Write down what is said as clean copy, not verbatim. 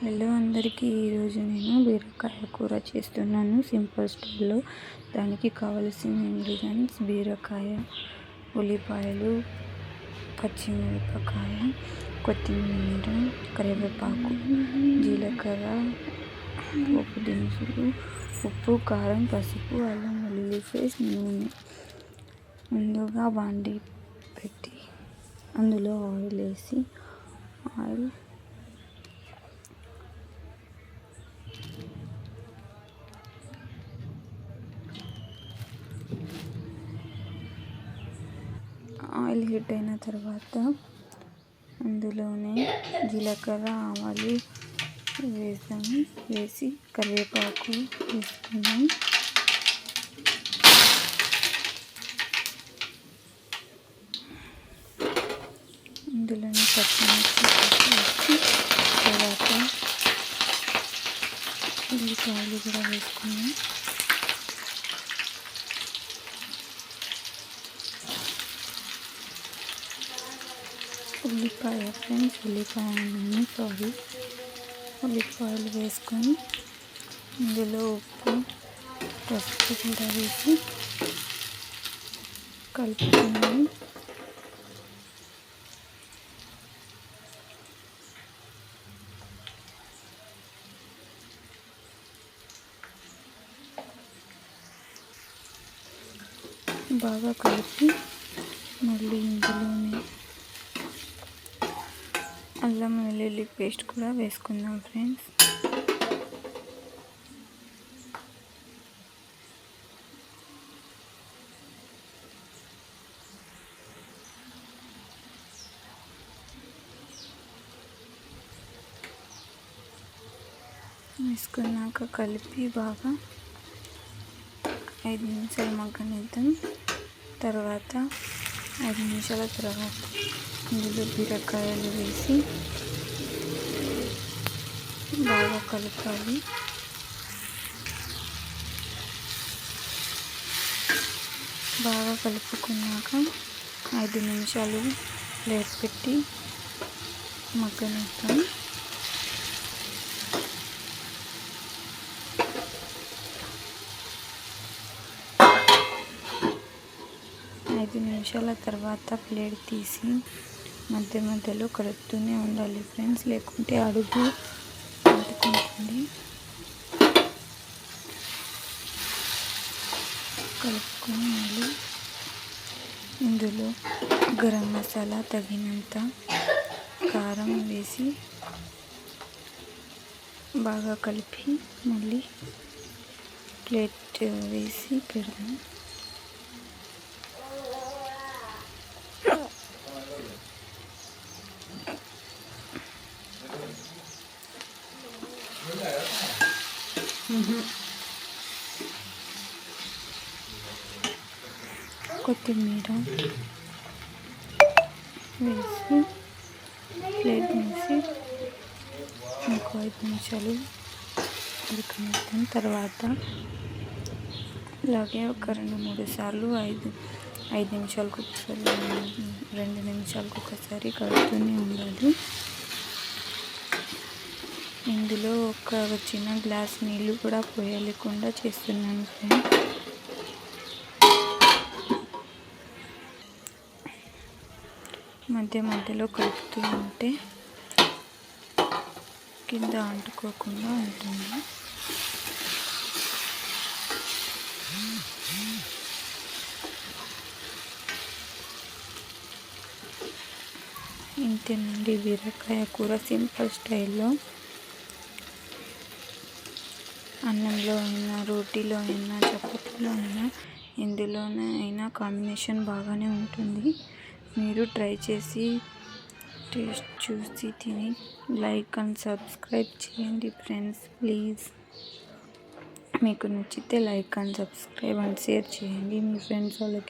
Hello అందరికీ, ఈరోజు నేను బీరకాయ కూర చేస్తున్నాను సింపుల్ స్టైల్లో. దానికి కావలసిన ఇంగ్రీడియంట్స్: బీరకాయ, ఉల్లిపాయలు, పచ్చిమిరపకాయ, కొత్తిమీర, కరివేపాకు, జీలకర్ర, పోపు దినుసులు, ఉప్పు, కారం, పసుపు, అల్లం వెల్లుల్లి పేస్ట్, నూనె. ముందుగా బాండీ పెట్టి అందులో ఆయిల్ వేసి ఆయిల్ హీట్ అయిన తర్వాత అందులోనే జీలకర్ర, ఆవాలు వేసి కరివేపాకు వేసుకున్నాం. అందులోనే పచ్చిమిర్చి వేసి తర్వాత ఉల్లిపాయలు కూడా వేసుకున్నాం. ఉల్లిపాయలు వేసుకొని ఇందులో ఉప్పు, పసుపు కూడా వేసి కలుపుకున్నాము. బాగా కలిపి మళ్ళీ ఇందులోనే అల్లం వెల్లుల్లి పేస్ట్ కూడా వేసుకుందాం ఫ్రెండ్స్. వేసుకున్నాక కలిపి బాగా 5 నిమిషాలు మగ్గనిద్దాం. తర్వాత 5 నిమిషాల తర్వాత ఇందులో బీరకాయలు వేసి బాగా కలపాలి. బాగా కలుపుకున్నాక 5 నిమిషాలు ప్లేట్ పెట్టి మగ్గనిద్దాం. ఐదు నిమిషాల తర్వాత ప్లేట్ తీసి మధ్య మధ్యలో కలుపుతూనే ఉండాలి ఫ్రెండ్స్, లేకుంటే అడుగు అంటుకుంటుంది. కలుపుకొని మళ్ళీ ఇందులో గరం మసాలా, తగినంత కారం వేసి బాగా కలిపి మళ్ళీ ప్లేట్ వేసి పెడదాం. కొత్తిమీర వేసి ప్లేట్ వేసి ఇంకో 5 నిమిషాలు ఉడకనిద్దాం. తర్వాత ఇలాగే ఒక 2-3 సార్లు 5 నిమిషాలకు ఒకసారి, 2 నిమిషాలకు ఒకసారి కలుపుతూనే ఉండాలి. ఇందులో ఒక చిన్న గ్లాస్ నీళ్ళు కూడా పోయలేకుండా చేస్తున్నాను ఫ్రెండ్స్. మధ్య మధ్యలో కలుపుతూ ఉంటే కింద అంటుకోకుండా ఉంటుంది. ఇంతేనండి, బీరకాయ కూర సింపుల్ స్టైల్లో. అన్నంలో అయినా, రోటీలో అయినా, చపాతీలో అయినా, ఎందులోనే అయినా కాంబినేషన్ బాగానే ఉంటుంది. మీరు ట్రై చేసి టేస్ట్ చూసి తిని లైక్ అండ్ సబ్స్క్రైబ్ చేయండి ఫ్రెండ్స్ ప్లీజ్. మీకు నచ్చితే like and subscribe and share చేయండి మీ ఫ్రెండ్స్ వాళ్ళకి.